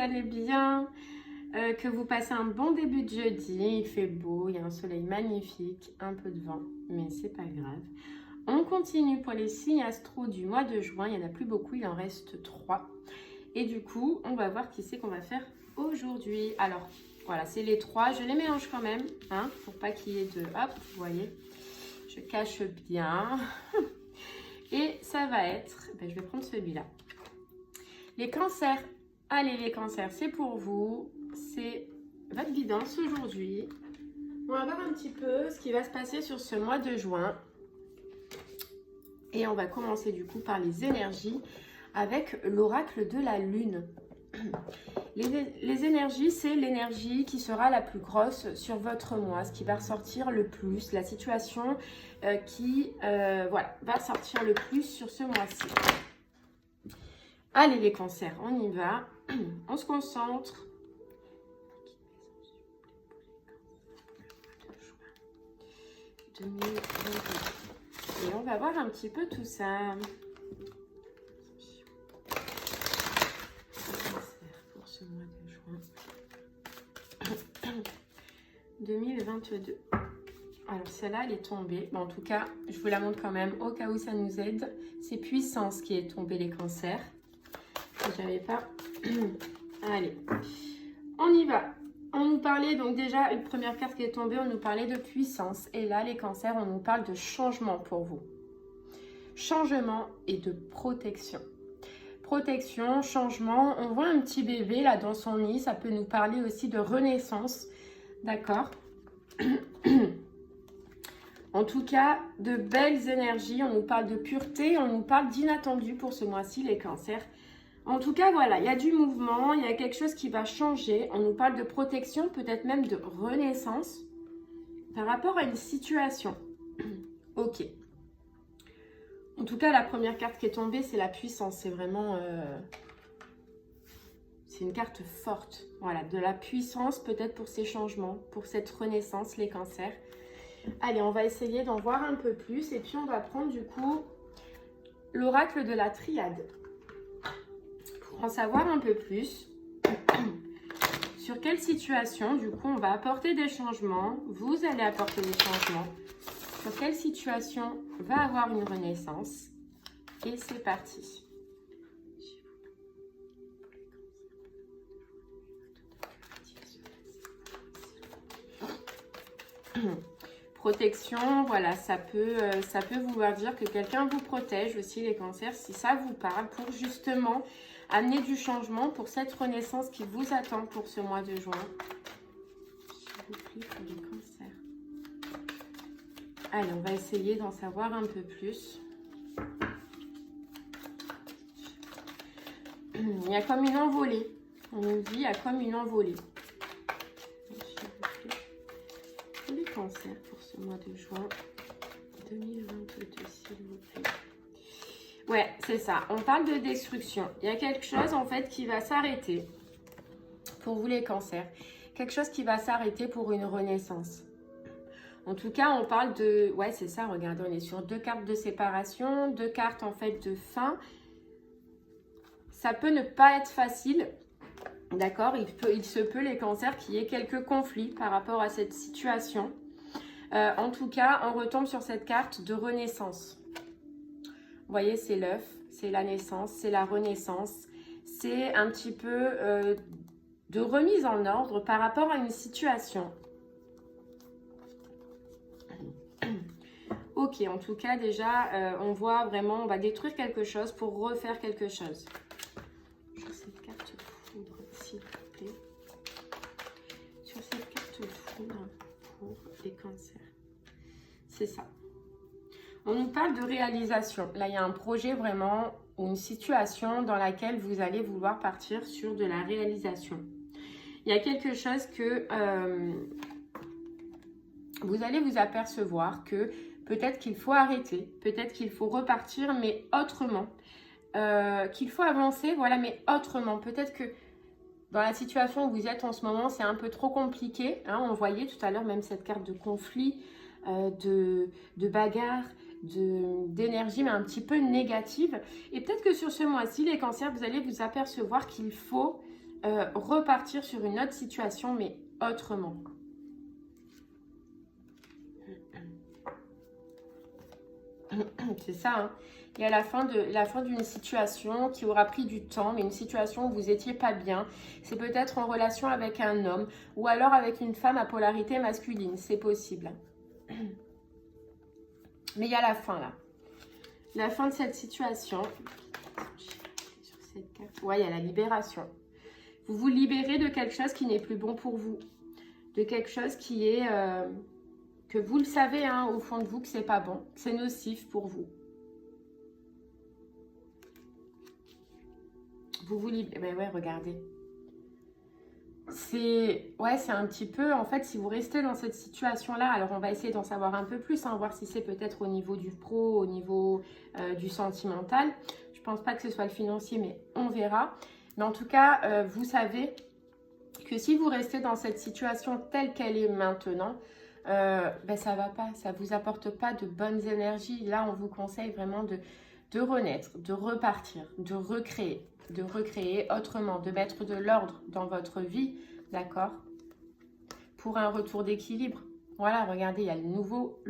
allez bien, que vous passez un bon début de jeudi. Il fait beau, il y a un soleil magnifique, un peu de vent, mais c'est pas grave. On continue pour les signes astro du mois de juin. Il n'y en a plus beaucoup, il en reste 3. Et du coup, on va voir qui c'est qu'on va faire aujourd'hui. Alors, voilà, c'est les 3. Je les mélange quand même, hein, pour pas qu'il y ait de... Hop, vous voyez, je cache bien. Et ça va être... Ben, je vais prendre celui-là. Les cancers. Allez, les cancers, c'est pour vous. C'est votre guidance aujourd'hui. On va voir un petit peu ce qui va se passer sur ce mois de juin. Et on va commencer du coup par les énergies avec l'oracle de la lune. Les énergies, c'est l'énergie qui sera la plus grosse sur votre mois, ce qui va ressortir le plus, la situation qui voilà, va sortir le plus sur ce mois-ci. Allez les cancers, on y va, on se concentre. 2022. Et on va voir un petit peu tout ça. Pour ce mois de juin 2022. Alors celle-là, elle est tombée. Bon, en tout cas, je vous la montre quand même au cas où ça nous aide. C'est Puissance qui est tombée, les cancers. Si j'avais pas... Allez, on y va. On nous parlait donc déjà, une première carte qui est tombée, on nous parlait de puissance. Et là, les cancers, on nous parle de changement pour vous. Changement et de protection. Protection, changement. On voit un petit bébé là dans son nid. Ça peut nous parler aussi de renaissance. D'accord? En tout cas, de belles énergies. On nous parle de pureté. On nous parle d'inattendu pour ce mois-ci, les cancers. En tout cas, voilà, il y a du mouvement, il y a quelque chose qui va changer. On nous parle de protection, peut-être même de renaissance par rapport à une situation. Ok. En tout cas, la première carte qui est tombée, c'est la puissance. C'est vraiment... c'est une carte forte. Voilà, de la puissance peut-être pour ces changements, pour cette renaissance, les cancers. Allez, on va essayer d'en voir un peu plus. Et puis, on va prendre du coup l'oracle de la triade. Pour en savoir un peu plus, sur quelle situation, du coup, on va apporter des changements. Vous allez apporter des changements. Sur quelle situation va avoir une renaissance. Et c'est parti. Protection, voilà, ça peut vouloir dire que quelqu'un vous protège aussi, les cancers, si ça vous parle, pour justement amener du changement pour cette renaissance qui vous attend pour ce mois de juin. Je vous prie pour les cancers. Allez, on va essayer d'en savoir un peu plus. Il y a comme une envolée. On nous dit, il y a comme une envolée. Pour les cancers pour ce mois de juin 2022, s'il vous plaît. Ouais, c'est ça. On parle de destruction. Il y a quelque chose, en fait, qui va s'arrêter pour vous, les cancers. Quelque chose qui va s'arrêter pour une renaissance. En tout cas, on parle de... Ouais, c'est ça. Regardez, on est sur 2 cartes de séparation, 2 cartes, en fait, de fin. Ça peut ne pas être facile. D'accord? Il se peut, les cancers, qu'il y ait quelques conflits par rapport à cette situation. En tout cas, on retombe sur cette carte de renaissance. Vous voyez, c'est l'œuf, c'est la naissance, c'est la renaissance. C'est un petit peu de remise en ordre par rapport à une situation. Ok, en tout cas, déjà, on voit vraiment, on va détruire quelque chose pour refaire quelque chose. Sur cette carte de foudre, s'il vous plaît. Sur cette carte de foudre pour les cancers. C'est ça. On nous parle de réalisation. Là, il y a un projet vraiment, ou une situation dans laquelle vous allez vouloir partir sur de la réalisation. Il y a quelque chose que vous allez vous apercevoir que peut-être qu'il faut arrêter, peut-être qu'il faut repartir, mais autrement. Qu'il faut avancer, voilà, mais autrement. Peut-être que dans la situation où vous êtes en ce moment, c'est un peu trop compliqué. Hein, on voyait tout à l'heure même cette carte de conflit, de bagarre, d'énergie, mais un petit peu négative. Et peut-être que sur ce mois-ci, les cancers, vous allez vous apercevoir qu'il faut repartir sur une autre situation, mais autrement. C'est ça, hein. Il y a la fin d'une situation qui aura pris du temps, mais une situation où vous n'étiez pas bien. C'est peut-être en relation avec un homme ou alors avec une femme à polarité masculine. C'est possible. Mais il y a la fin, là. La fin de cette situation. Ouais, il y a la libération. Vous vous libérez de quelque chose qui n'est plus bon pour vous. De quelque chose qui est... que vous le savez, hein, au fond de vous, que c'est pas bon. Que c'est nocif pour vous. Vous vous libérez. Ben ouais, regardez. C'est un petit peu, en fait, si vous restez dans cette situation-là, alors on va essayer d'en savoir un peu plus, hein, voir si c'est peut-être au niveau du pro, au niveau du sentimental. Je pense pas que ce soit le financier, mais on verra. Mais en tout cas, vous savez que si vous restez dans cette situation telle qu'elle est maintenant, ben ça va pas, ça vous apporte pas de bonnes énergies. Là, on vous conseille vraiment de renaître, de repartir, de recréer autrement, de mettre de l'ordre dans votre vie, d'accord? Pour un retour d'équilibre. Voilà, regardez, il y a le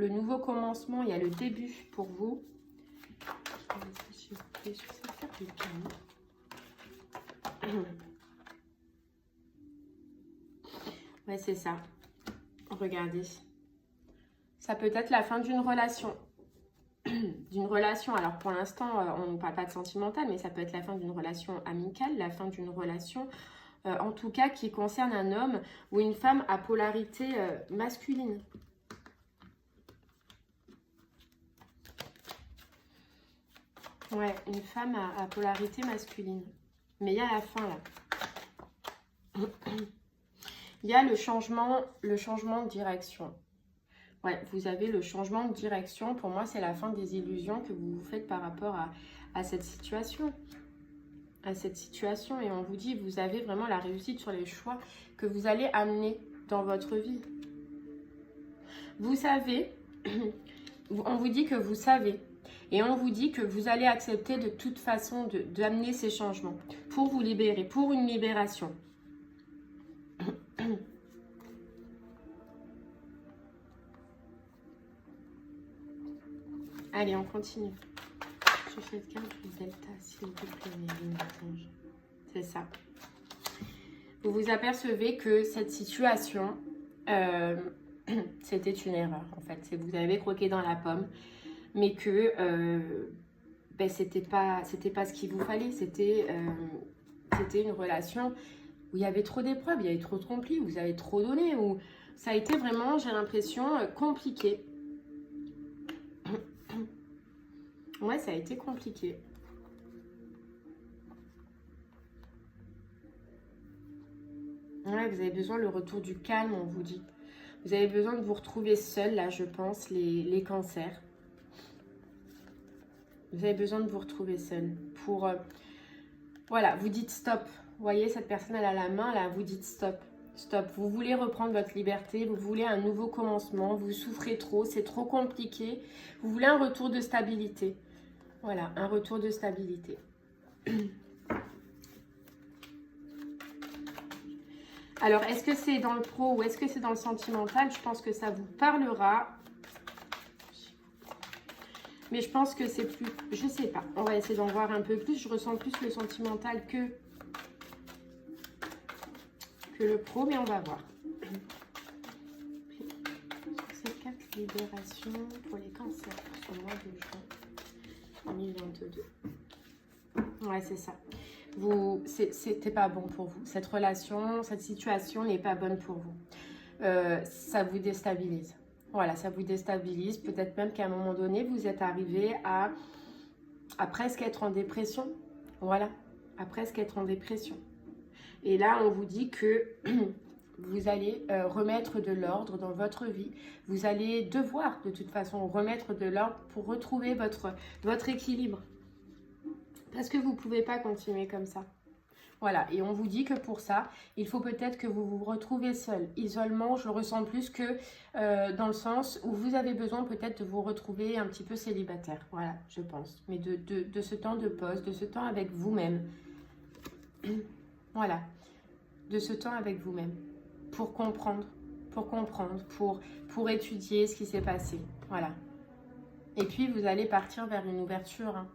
nouveau commencement, il y a le début pour vous. Ouais, c'est ça. Regardez. Ça peut être la fin d'une relation. D'une relation, alors pour l'instant, on ne parle pas de sentimental, mais ça peut être la fin d'une relation amicale, la fin d'une relation, en tout cas, qui concerne un homme ou une femme à polarité masculine. Ouais, une femme à polarité masculine. Mais il y a la fin, là. Il y a le changement de direction. Ouais, vous avez le changement de direction. Pour moi, c'est la fin des illusions que vous vous faites par rapport à cette situation. À cette situation. Et on vous dit, vous avez vraiment la réussite sur les choix que vous allez amener dans votre vie. Vous savez, on vous dit que vous savez. Et on vous dit que vous allez accepter de toute façon d'amener ces changements pour vous libérer, pour une libération. Allez, on continue. Je fais le carte du delta, s'il vous plaît, mes anges. C'est ça. Vous vous apercevez que cette situation, c'était une erreur, en fait. Vous avez croqué dans la pomme, mais que ben, c'était pas ce qu'il vous fallait. C'était une relation où il y avait trop d'épreuves, il y avait trop de conflits, où vous avez trop donné, où ça a été vraiment, j'ai l'impression, compliqué. Ouais, ça a été compliqué. Ouais, vous avez besoin le retour du calme, on vous dit. Vous avez besoin de vous retrouver seul, là, je pense, les cancers. Vous avez besoin de vous retrouver seul pour... voilà, vous dites stop. Vous voyez, cette personne, elle a la main, là, vous dites stop. Stop. Vous voulez reprendre votre liberté, vous voulez un nouveau commencement, vous souffrez trop, c'est trop compliqué. Vous voulez un retour de stabilité. Voilà, un retour de stabilité. Alors, est-ce que c'est dans le pro ou est-ce que c'est dans le sentimental? Je pense que ça vous parlera. Mais je pense que c'est plus... Je sais pas. On va essayer d'en voir un peu plus. Je ressens plus le sentimental que le pro, mais on va voir. C'est 4 libérations pour les cancers pour ce mois de juin 2022. Ouais, c'est ça. C'était pas bon pour vous. Cette relation, cette situation n'est pas bonne pour vous. Ça vous déstabilise. Voilà, ça vous déstabilise. Peut-être même qu'à un moment donné, vous êtes arrivé à presque être en dépression. Voilà, à presque être en dépression. Et là, on vous dit que vous allez remettre de l'ordre dans votre vie. Vous allez devoir, de toute façon, remettre de l'ordre pour retrouver votre équilibre. Parce que vous ne pouvez pas continuer comme ça. Voilà, et on vous dit que pour ça, il faut peut-être que vous vous retrouvez seul. Isolement, je le ressens plus que dans le sens où vous avez besoin peut-être de vous retrouver un petit peu célibataire. Voilà, je pense. Mais de ce temps de pause, de ce temps avec vous-même. Voilà. de ce temps avec vous-même pour comprendre, pour étudier ce qui s'est passé. Voilà. Et puis, vous allez partir vers une ouverture. Hein.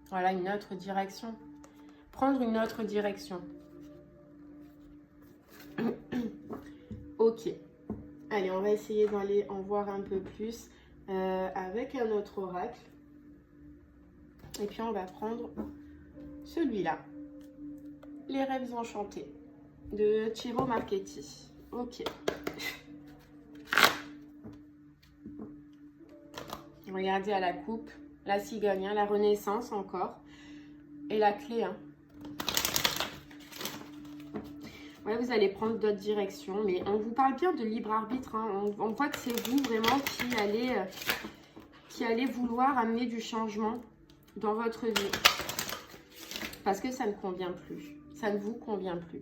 Voilà, une autre direction. Prendre une autre direction. Ok. Allez, on va essayer d'aller en voir un peu plus avec un autre oracle. Et puis, on va prendre celui-là. Les rêves enchantés de Ciro Marchetti. Ok. Regardez à la coupe, la cigogne, hein, la renaissance encore. Et la clé. Hein. Ouais, vous allez prendre d'autres directions. Mais on vous parle bien de libre arbitre. Hein. On voit que c'est vous vraiment qui allez vouloir amener du changement dans votre vie. Parce que ça ne convient plus. Ça ne vous convient plus.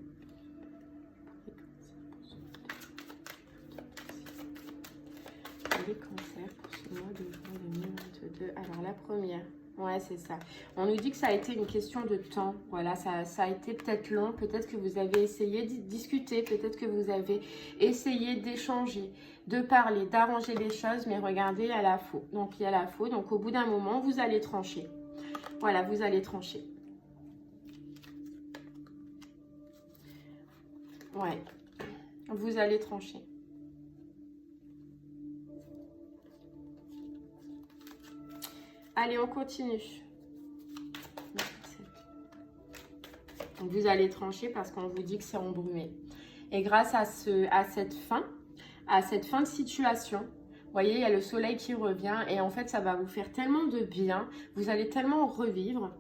Les cancers pour ce mois de juin 2022. Alors la première, ouais c'est ça. On nous dit que ça a été une question de temps. Voilà, ça a été peut-être long. Peut-être que vous avez essayé de discuter. Peut-être que vous avez essayé d'échanger, de parler, d'arranger les choses. Mais regardez, il y a la faux. Donc il y a la faux. Donc au bout d'un moment, vous allez trancher. Voilà, vous allez trancher. Ouais, vous allez trancher. Allez, on continue. Donc, vous allez trancher parce qu'on vous dit que c'est embrumé. Et grâce à cette fin de situation, vous voyez, il y a le soleil qui revient et en fait, ça va vous faire tellement de bien. Vous allez tellement revivre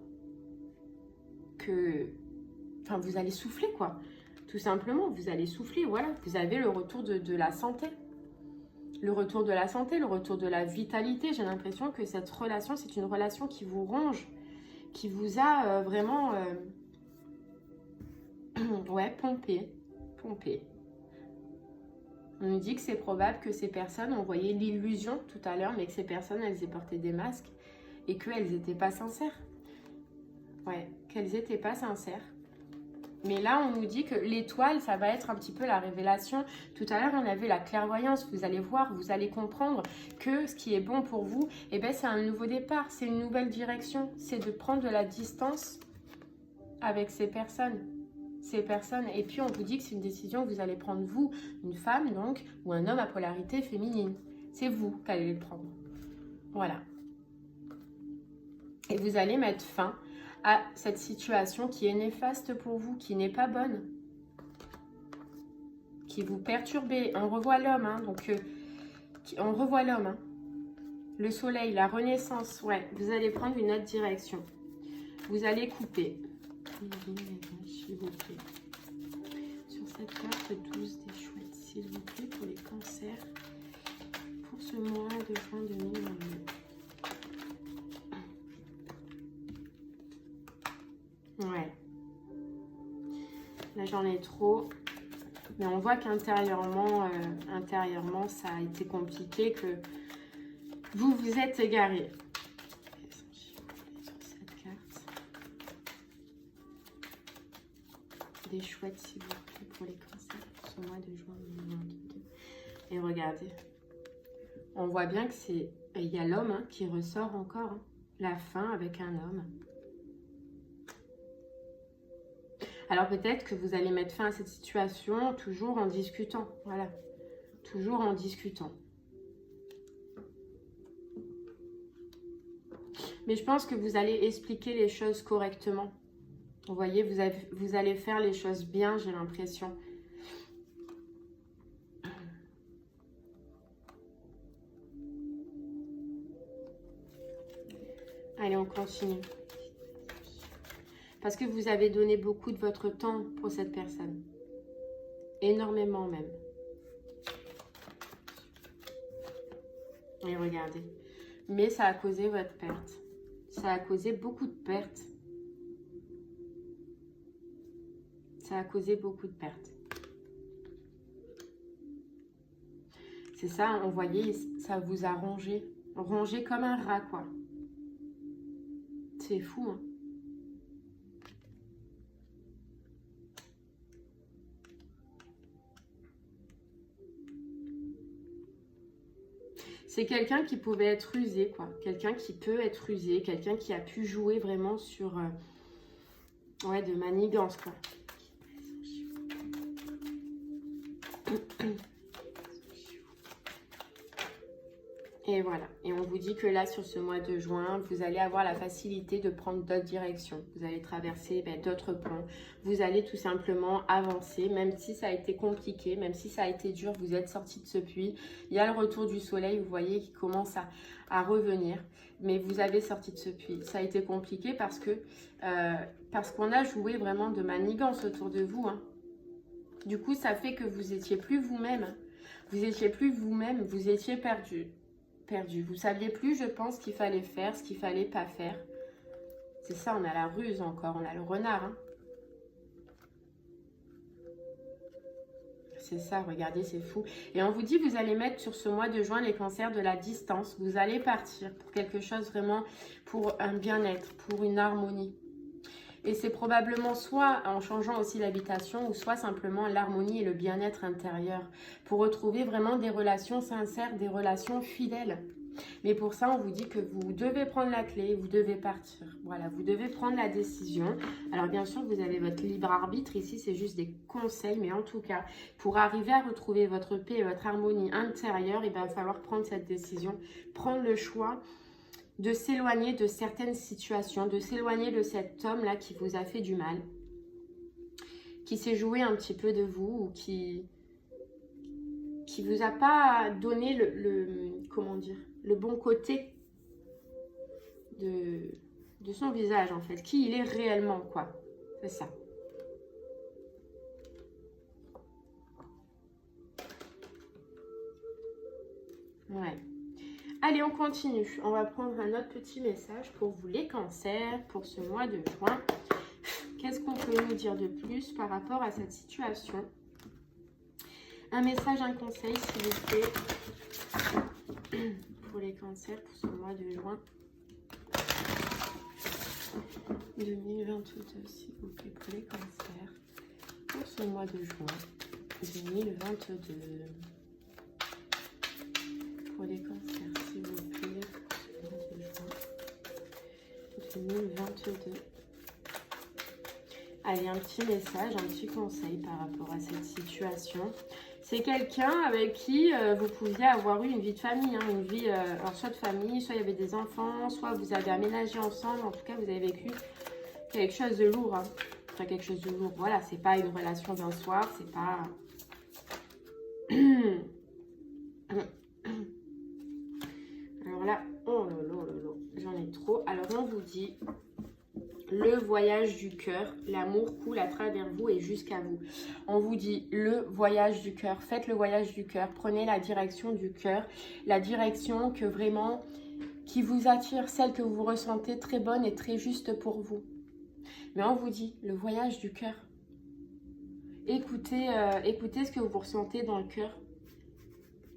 que... Enfin, vous allez souffler, quoi. Tout simplement, vous allez souffler, voilà. Vous avez le retour de la santé. Le retour de la santé, le retour de la vitalité. J'ai l'impression que cette relation, c'est une relation qui vous ronge, qui vous a vraiment ouais, pompé. On nous dit que c'est probable que ces personnes, on voyait l'illusion tout à l'heure, mais que ces personnes, elles aient porté des masques et qu'elles n'étaient pas sincères. Ouais, qu'elles n'étaient pas sincères. Mais là, on nous dit que l'étoile, ça va être un petit peu la révélation. Tout à l'heure, on avait la clairvoyance. Vous allez voir, vous allez comprendre que ce qui est bon pour vous, eh ben, c'est un nouveau départ, c'est une nouvelle direction. C'est de prendre de la distance avec ces personnes. Et puis, on vous dit que c'est une décision que vous allez prendre, vous, une femme, donc, ou un homme à polarité féminine. C'est vous qui allez le prendre. Voilà. Et vous allez mettre fin à cette situation qui est néfaste pour vous, qui n'est pas bonne, qui vous perturbe. On revoit l'homme, hein, donc on revoit l'homme, hein. Le soleil, la renaissance, ouais, vous allez prendre une autre direction. Vous allez couper. S'il vous plaît. Sur cette carte 12 des chouettes, s'il vous plaît, pour les cancers, pour ce mois de juin 2022. Ouais. Là, j'en ai trop. Mais on voit qu'intérieurement, ça a été compliqué, que vous vous êtes égaré. Sur cette carte. Des chouettes, s'il vous plaît, pour les cancers, pour ce mois de juin 2022. Et regardez. On voit bien que c'est... Il y a l'homme hein, qui ressort encore. Hein. La fin avec un homme. Alors peut-être que vous allez mettre fin à cette situation toujours en discutant. Voilà. Toujours en discutant. Mais je pense que vous allez expliquer les choses correctement. Vous voyez, vous allez faire les choses bien, j'ai l'impression. Allez, on continue. Parce que vous avez donné beaucoup de votre temps pour cette personne. Énormément même. Et regardez. Mais ça a causé votre perte. Ça a causé beaucoup de pertes. Ça a causé beaucoup de pertes. C'est ça, on voyait, ça vous a rongé. Rongé comme un rat, quoi. C'est fou, hein. C'est quelqu'un qui pouvait être usé, quoi. Quelqu'un qui peut être usé, quelqu'un qui a pu jouer vraiment sur... ouais, de manigance, quoi. Et voilà, et on vous dit que là, sur ce mois de juin, vous allez avoir la facilité de prendre d'autres directions. Vous allez traverser d'autres ponts. Vous allez tout simplement avancer, même si ça a été compliqué, même si ça a été dur, vous êtes sorti de ce puits. Il y a le retour du soleil, vous voyez, qui commence à revenir. Mais vous avez sorti de ce puits. Ça a été compliqué parce qu'on a joué vraiment de manigance autour de vous. Hein. Du coup, ça fait que vous n'étiez plus vous-même. Vous étiez plus vous-même, vous étiez perdu. Vous saviez plus, je pense, ce qu'il fallait faire, ce qu'il fallait pas faire. C'est ça, on a la ruse encore, on a le renard. Hein. C'est ça, regardez, c'est fou. Et on vous dit, vous allez mettre sur ce mois de juin les cancers de la distance. Vous allez partir pour quelque chose vraiment, pour un bien-être, pour une harmonie. Et c'est probablement soit en changeant aussi d'habitation ou soit simplement l'harmonie et le bien-être intérieur pour retrouver vraiment des relations sincères, des relations fidèles. Mais pour ça, on vous dit que vous devez prendre la clé, vous devez partir. Voilà, vous devez prendre la décision. Alors bien sûr, vous avez votre libre arbitre. Ici, c'est juste des conseils. Mais en tout cas, pour arriver à retrouver votre paix et votre harmonie intérieure, il va falloir prendre cette décision, prendre le choix de s'éloigner de certaines situations, de s'éloigner de cet homme-là qui vous a fait du mal, qui s'est joué un petit peu de vous ou qui vous a pas donné comment dire, le bon côté de son visage en fait, qui il est réellement quoi, c'est ça. Ouais. Allez, on continue. On va prendre un autre petit message pour vous les cancers pour ce mois de juin. Qu'est-ce qu'on peut nous dire de plus par rapport à cette situation? Un message, un conseil, s'il vous plaît, pour les cancers pour ce mois de juin 2022, s'il vous plaît, pour les cancers pour ce mois de juin 2022. Pour les cancers, s'il vous plaît, pour ce mois de juin 2022. Allez, un petit message, un petit conseil par rapport à cette situation. C'est quelqu'un avec qui vous pouviez avoir eu une vie de famille, hein, une vie, alors soit de famille, soit il y avait des enfants, soit vous avez aménagé ensemble, en tout cas vous avez vécu quelque chose de lourd. Hein. Enfin, quelque chose de lourd, voilà, c'est pas une relation d'un soir, c'est pas... Alors là, oh là là là là, j'en ai trop. Alors on vous dit... Le voyage du cœur, l'amour coule à travers vous et jusqu'à vous. On vous dit le voyage du cœur, faites le voyage du cœur, prenez la direction du cœur, la direction que vraiment, qui vous attire, celle que vous ressentez très bonne et très juste pour vous. Mais on vous dit le voyage du cœur. Écoutez, écoutez ce que vous ressentez dans le cœur.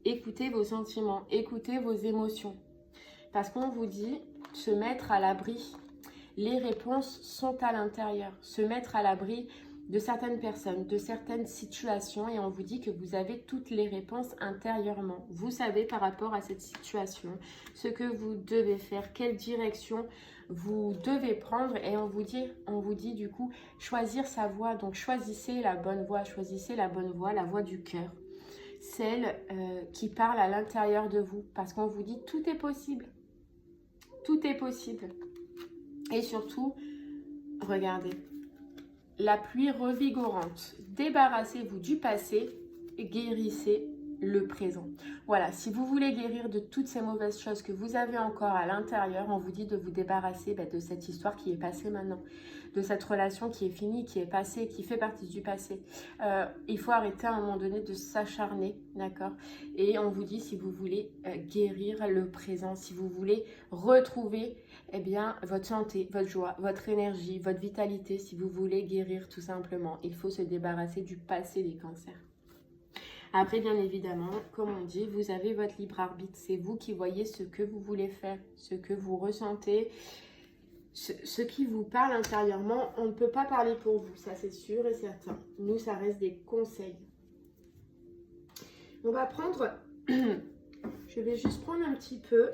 Écoutez vos sentiments, écoutez vos émotions. Parce qu'on vous dit se mettre à l'abri. Les réponses sont à l'intérieur. Se mettre à l'abri de certaines personnes, de certaines situations. Et on vous dit que vous avez toutes les réponses intérieurement. Vous savez par rapport à cette situation, ce que vous devez faire, quelle direction vous devez prendre. Et on vous dit du coup, choisir sa voie. Donc choisissez la bonne voie, choisissez la bonne voie, la voie du cœur. Celle qui parle à l'intérieur de vous. Parce qu'on vous dit tout est possible. Tout est possible. Et surtout, regardez, la pluie revigorante. Débarrassez-vous du passé et guérissez le présent. Voilà, si vous voulez guérir de toutes ces mauvaises choses que vous avez encore à l'intérieur, on vous dit de vous débarrasser de cette histoire qui est passée maintenant, de cette relation qui est finie, qui est passée, qui fait partie du passé. Il faut arrêter à un moment donné de s'acharner, d'accord? Et on vous dit si vous voulez guérir le présent, si vous voulez retrouver eh bien, votre santé, votre joie, votre énergie, votre vitalité, si vous voulez guérir tout simplement, il faut se débarrasser du passé des cancers. Après, bien évidemment, comme on dit, vous avez votre libre arbitre. C'est vous qui voyez ce que vous voulez faire, ce que vous ressentez, ce qui vous parle intérieurement. On ne peut pas parler pour vous, ça c'est sûr et certain. Nous, ça reste des conseils. On va prendre... Je Je vais juste prendre un petit peu.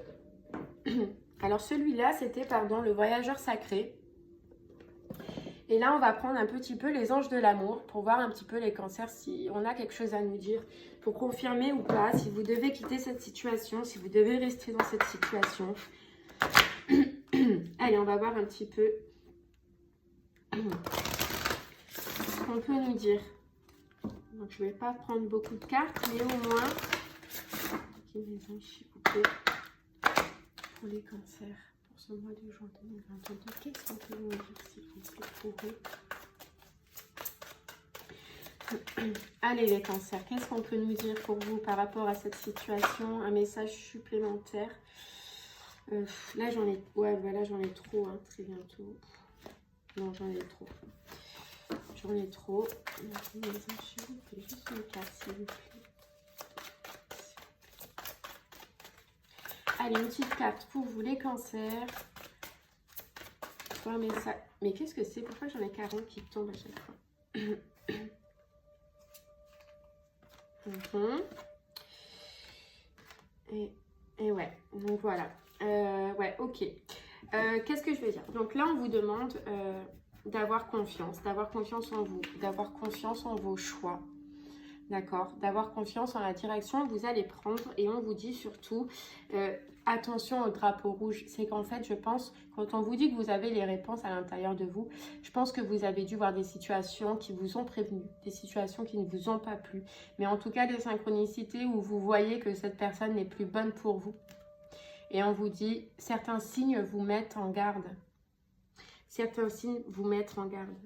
Alors celui-là, c'était, pardon, le voyageur sacré. Et là, on va prendre un petit peu les anges de l'amour pour voir un petit peu les cancers, si on a quelque chose à nous dire, pour confirmer ou pas, si vous devez quitter cette situation, si vous devez rester dans cette situation. Allez, on va voir un petit peu ce qu'on peut nous dire. Donc, je ne vais pas prendre beaucoup de cartes, mais au moins, les anges, s'il vous plaît, pour les cancers, pour ce mois de juin 2022, qu'est-ce qu'on peut nous dire, s'il vous plaît, pour eux? Allez, les cancers, qu'est-ce qu'on peut nous dire pour vous par rapport à cette situation? Un message supplémentaire. Là, j'en ai... Ouais, voilà, j'en ai trop, hein, très bientôt. Non, j'en ai trop. J'en ai trop. Juste une carte, s'il vous plaît. Allez, une petite carte pour vous, les cancers. Un message. Mais qu'est-ce que c'est? Pourquoi j'en ai 40 qui tombent à chaque fois? Et ouais, donc voilà. Ouais, ok. Qu'est-ce que je veux dire? Donc là, on vous demande d'avoir confiance en vous, d'avoir confiance en vos choix. D'accord? D'avoir confiance en la direction que vous allez prendre. Et on vous dit surtout, attention au drapeau rouge. C'est qu'en fait, je pense, quand on vous dit que vous avez les réponses à l'intérieur de vous, je pense que vous avez dû voir des situations qui vous ont prévenu, des situations qui ne vous ont pas plu. Mais en tout cas, des synchronicités où vous voyez que cette personne n'est plus bonne pour vous. Et on vous dit, certains signes vous mettent en garde. Certains signes vous mettent en garde.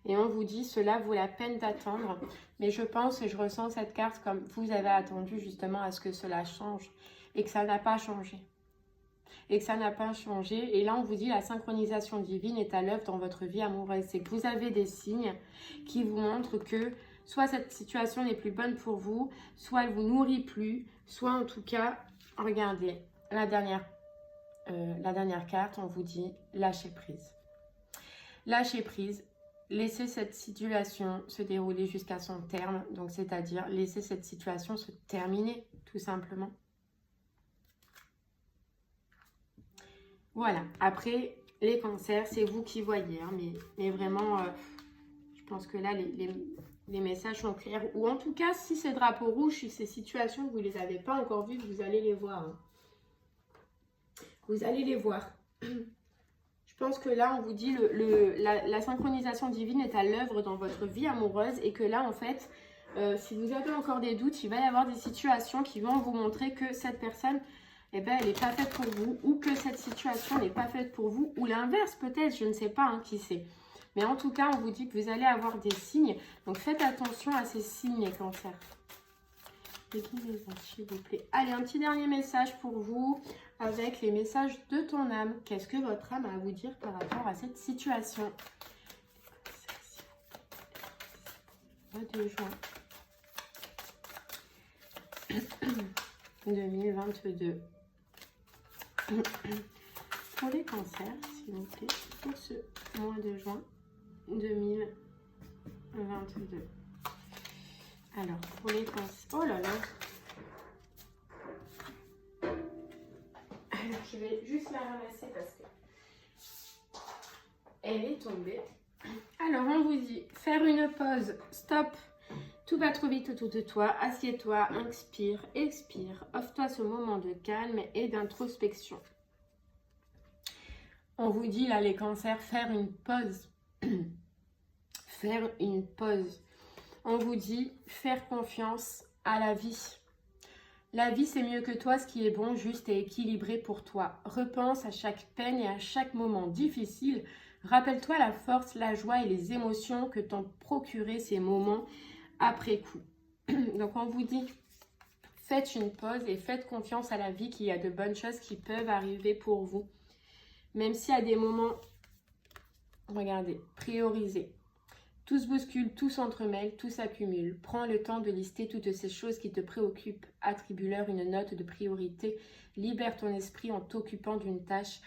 Et on vous dit, cela vaut la peine d'attendre. Mais je pense et je ressens cette carte comme vous avez attendu justement à ce que cela change. Et que ça n'a pas changé. Et que ça n'a pas changé. Et là, on vous dit, la synchronisation divine est à l'œuvre dans votre vie amoureuse. C'est que vous avez des signes qui vous montrent que soit cette situation n'est plus bonne pour vous, soit elle vous nourrit plus, soit en tout cas, regardez, la dernière carte, on vous dit, lâchez prise. Lâchez prise. Laissez cette situation se dérouler jusqu'à son terme, donc c'est-à-dire laissez cette situation se terminer, tout simplement. Voilà, après, les cancers, c'est vous qui voyez, hein, mais vraiment, je pense que là, les messages sont clairs. Ou en tout cas, si ces drapeaux rouges, si ces situations, vous ne les avez pas encore vues, vous allez les voir. Hein. Vous allez les voir. Je pense que là, on vous dit, la synchronisation divine est à l'œuvre dans votre vie amoureuse et que là, en fait, si vous avez encore des doutes, il va y avoir des situations qui vont vous montrer que cette personne, eh ben, elle n'est pas faite pour vous ou que cette situation n'est pas faite pour vous ou l'inverse peut-être, je ne sais pas, hein, qui sait. Mais en tout cas, on vous dit que vous allez avoir des signes. Donc, faites attention à ces signes, les cancers. S'il vous plaît. Allez, un petit dernier message pour vous avec les messages de ton âme. Qu'est-ce que votre âme a à vous dire par rapport à cette situation? Mois de juin 2022. Pour les cancers, s'il vous plaît, pour ce mois de juin 2022. Alors, pour les cancers... Oh là là! Alors, je vais juste la ramasser parce que elle est tombée. Alors, on vous dit, faire une pause, stop. Tout va trop vite autour de toi. Assieds-toi, inspire, expire. Offre-toi ce moment de calme et d'introspection. On vous dit, là, les cancers, faire une pause. Faire une pause. On vous dit, faire confiance à la vie. La vie, c'est mieux que toi, ce qui est bon, juste et équilibré pour toi. Repense à chaque peine et à chaque moment difficile. Rappelle-toi la force, la joie et les émotions que t'ont procuré ces moments après coup. Donc, on vous dit, faites une pause et faites confiance à la vie qu'il y a de bonnes choses qui peuvent arriver pour vous. Même s'il y a des moments, regardez, priorisez. Tout se bouscule, tout s'entremêle, tout s'accumule. Prends le temps de lister toutes ces choses qui te préoccupent. Attribue-leur une note de priorité. Libère ton esprit en t'occupant d'une tâche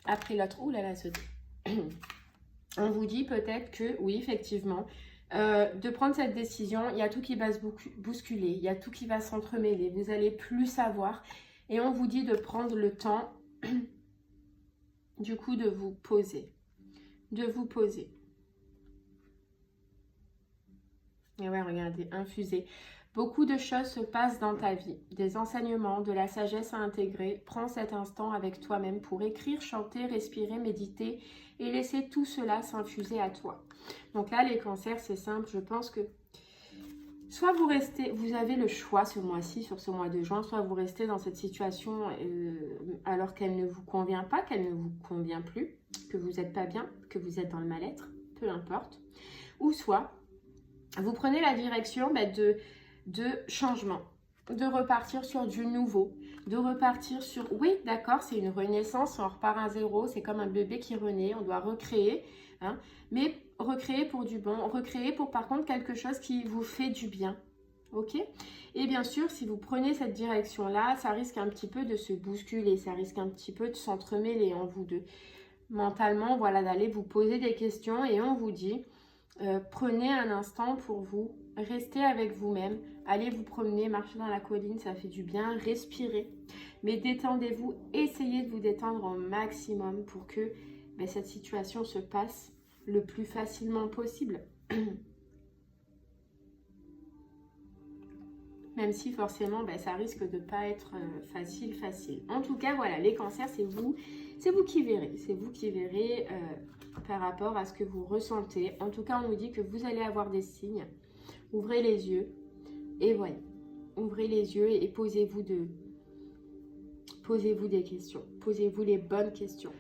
après l'autre. Ouh là là, ce... On vous dit peut-être que, oui, effectivement, de prendre cette décision. Il y a tout qui va se bousculer, il y a tout qui va s'entremêler, vous allez plus savoir. Et on vous dit de prendre le temps, du coup, de vous poser. De vous poser. Et ouais, regardez, infusé. Beaucoup de choses se passent dans ta vie, des enseignements, de la sagesse à intégrer. Prends cet instant avec toi-même pour écrire, chanter, respirer, méditer et laisser tout cela s'infuser à toi. Donc là, les cancers, c'est simple. Je pense que soit vous restez, vous avez le choix ce mois-ci, sur ce mois de juin, soit vous restez dans cette situation alors qu'elle ne vous convient pas, qu'elle ne vous convient plus, que vous n'êtes pas bien, que vous êtes dans le mal-être, peu importe. Ou soit vous prenez la direction de changement, de repartir sur du nouveau, de repartir sur, oui d'accord, c'est une renaissance, on repart à zéro, c'est comme un bébé qui renaît, on doit recréer, hein, mais recréer pour du bon, recréer pour par contre quelque chose qui vous fait du bien, ok? Et bien sûr, si vous prenez cette direction-là, ça risque un petit peu de se bousculer, ça risque un petit peu de s'entremêler en vous deux. Mentalement, voilà, d'aller vous poser des questions et on vous dit, prenez un instant pour vous, restez avec vous-même, allez vous promener, marcher dans la colline, ça fait du bien, respirez. Mais détendez-vous, essayez de vous détendre au maximum pour que cette situation se passe le plus facilement possible. Même si forcément ça risque de ne pas être facile. En tout cas, voilà, les cancers, c'est vous qui verrez. C'est vous qui verrez par rapport à ce que vous ressentez. En tout cas, on nous dit que vous allez avoir des signes. Ouvrez les yeux et voilà. Ouvrez les yeux et posez-vous des questions. Posez-vous les bonnes questions.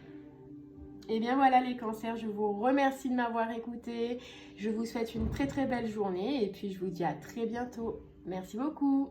Et bien voilà les cancers, je vous remercie de m'avoir écouté. Je vous souhaite une très très belle journée et puis je vous dis à très bientôt. Merci beaucoup.